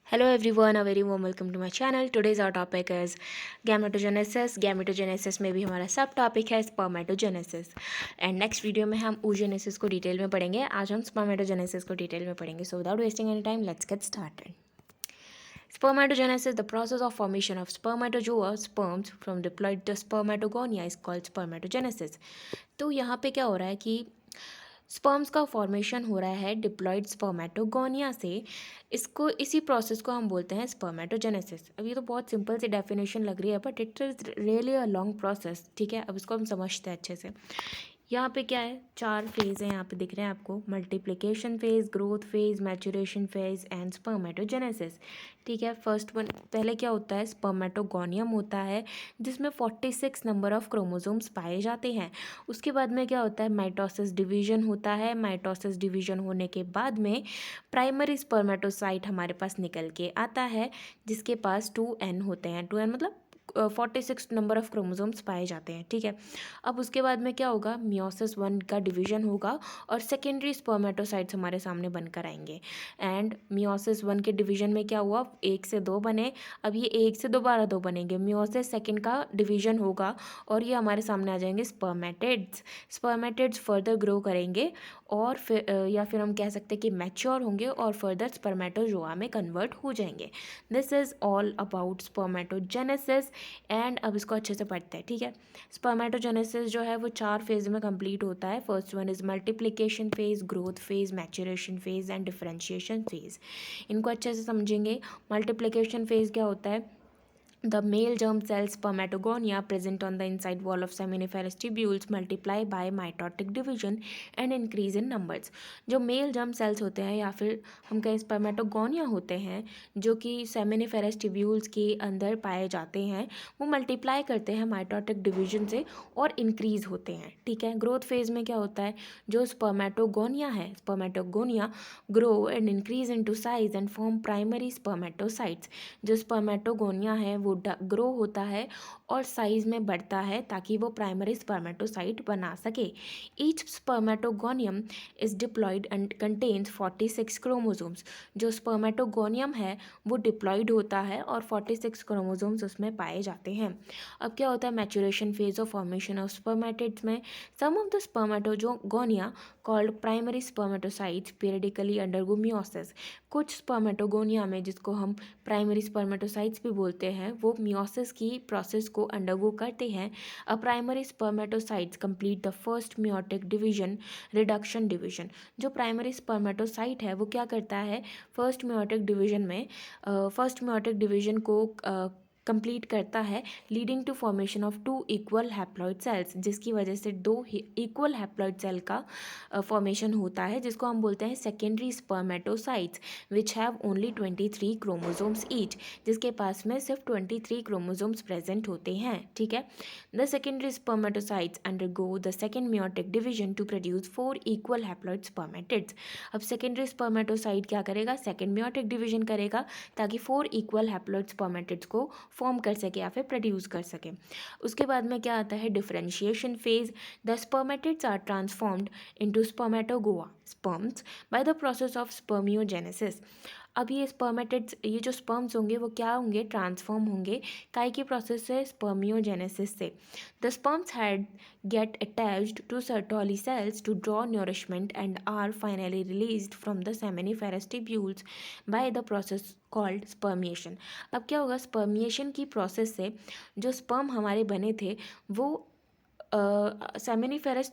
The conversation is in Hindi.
Hello everyone, a very warm welcome to my channel. Today's our topic is gametogenesis. Gametogenesis में भी हमारा सब टॉपिक है स्पर्मेटोजेनेसिस एंड नेक्स्ट वीडियो में हम oogenesis को डिटेल में पढ़ेंगे. आज हम स्पर्मेटोजेनेसिस को डिटेल में पढ़ेंगे. So without wasting any time let's get started. Spermatogenesis, the process of formation of spermatozoa sperms from diploid spermatogonia is called spermatogenesis. तो यहाँ पे क्या हो रहा है कि स्पर्म्स का फॉर्मेशन हो रहा है डिप्लॉइड स्पर्मेटोगोनिया से. इसी प्रोसेस को हम बोलते हैं स्पर्मेटोजेनेसिस. अब ये तो बहुत सिंपल सी डेफिनेशन लग रही है but it is really a long process. ठीक है, अब इसको हम समझते हैं अच्छे से. यहाँ पे क्या है, 4 फेज़ हैं यहाँ पे दिख रहे हैं आपको. Multiplication phase, growth phase, maturation phase and spermatogenesis. ठीक है, फर्स्ट वन पहले क्या होता है, स्पर्मेटोगोनियम होता है जिसमें 46 नंबर ऑफ क्रोमोसोम्स पाए जाते हैं. उसके बाद में क्या होता है, माइटोसिस डिवीजन होता है. माइटोसिस डिवीजन होने के बाद में प्राइमरी स्पर्मेटोसाइट हमारे पास निकल के आता है जिसके पास 2n होते हैं. 2n मतलब 46 नंबर ऑफ क्रोमोसोम्स पाए जाते हैं. ठीक है, अब उसके बाद में क्या होगा, मियोसिस 1 का डिवीजन होगा और सेकेंडरी स्पर्मेटोसाइट्स हमारे सामने बनकर आएंगे. एंड मियोसिस 1 के डिवीजन में क्या हुआ, 1 से 2 बने. अब ये 1 से दोबारा 2 बनेंगे. मियोसिस सेकेंड का डिवीजन होगा और ये हमारे सामने आ जाएंगे स्पर्मेटिड्स. स्पर्मेटिड्स फर्दर ग्रो करेंगे और फिर या फिर हम कह सकते हैं कि मैच्योर होंगे और फर्दर स्पर्मेटोजोआ में कन्वर्ट हो जाएंगे. This is all about spermatogenesis. And अब इसको अच्छे से पढ़ते हैं. ठीक है, स्पर्मेटोजेनेसिस जो है वो 4 फेज में कंप्लीट होता है. First one is multiplication phase, growth phase, maturation phase and differentiation phase. इनको अच्छे से समझेंगे. मल्टीप्लिकेशन फेज क्या होता है, the male germ cells spermatogonia present on the inside wall of seminiferous tubules multiply by mitotic division and increase in numbers. जो मेल जर्म सेल्स होते हैं या फिर हम कहें स्पर्मेटोगोनिया होते हैं जो कि सेमिनिफेरस ट्यूब्यूल्स के अंदर पाए जाते हैं, वो मल्टीप्लाई करते हैं माइटोटिक डिवीजन से और इंक्रीज होते हैं. ठीक है, ग्रोथ फेज में क्या होता है, जो स्पर्मेटोगोनिया है, spermatogonia grow and increase into size and form primary spermatocytes. जो स्पर्मेटोगोनिया है वो ग्रो होता है और साइज में बढ़ता है ताकि वो प्राइमरी स्पर्मेटोसाइट बना सके. Each spermatogonium is diploid and contains 46 chromosomes. जो स्पर्मेटोगोनियम है वो डिप्लॉयड होता है और 46 क्रोमोसोम्स उसमें पाए जाते हैं. अब क्या होता है, maturation phase of formation of spermatids में some of the spermatogonia called primary spermatocytes periodically undergo meiosis. कुछ स्पर्मेटोगोनिया में, जिसको हम प्राइमरी स्पर्मेटोसाइट्स भी बोलते हैं, वो मियोसिस की प्रोसेस को अंडरगो करते हैं. A primary spermatocytes complete the first meiotic division, reduction division. जो प्राइमरी स्पर्मेटोसाइट है वो क्या करता है, फर्स्ट मियोटिक डिवीजन को कंप्लीट करता है, leading to formation of 2 equal haploid cells. जिसकी वजह से 2 इक्वल हैप्लॉइड सेल का फॉर्मेशन होता है जिसको हम बोलते हैं secondary spermatocytes which have only 23 chromosomes each. जिसके पास में सिर्फ 23 क्रोमोसोम्स प्रेजेंट होते हैं. ठीक है, the secondary spermatocytes undergo the second meiotic division to produce 4 equal haploid spermatids. अब सेकेंडरी स्पर्मेटोसाइट क्या करेगा, सेकेंड मियोटिक डिवीजन करेगा ताकि 4 इक्वल हैप्लॉइड स्पर्मेटिड्स को फॉर्म कर सके या फिर प्रोड्यूस कर सके. उसके बाद में क्या आता है, differentiation phase. The spermatids are transformed into spermatozoa sperms by the process of spermiogenesis. अब ये स्पर्मेटिड्स, ये जो स्पर्म्स होंगे वो क्या होंगे, ट्रांसफॉर्म होंगे. काय की प्रोसेस से, स्पर्मियोजेनेसिस से. The sperms had get attached to Sertoli cells to draw nourishment and are finally released from the seminiferous tubules by the process called spermiation. अब क्या होगा, स्पर्मिएशन की प्रोसेस से जो स्पर्म हमारे बने थे वो सेमिनिफेरस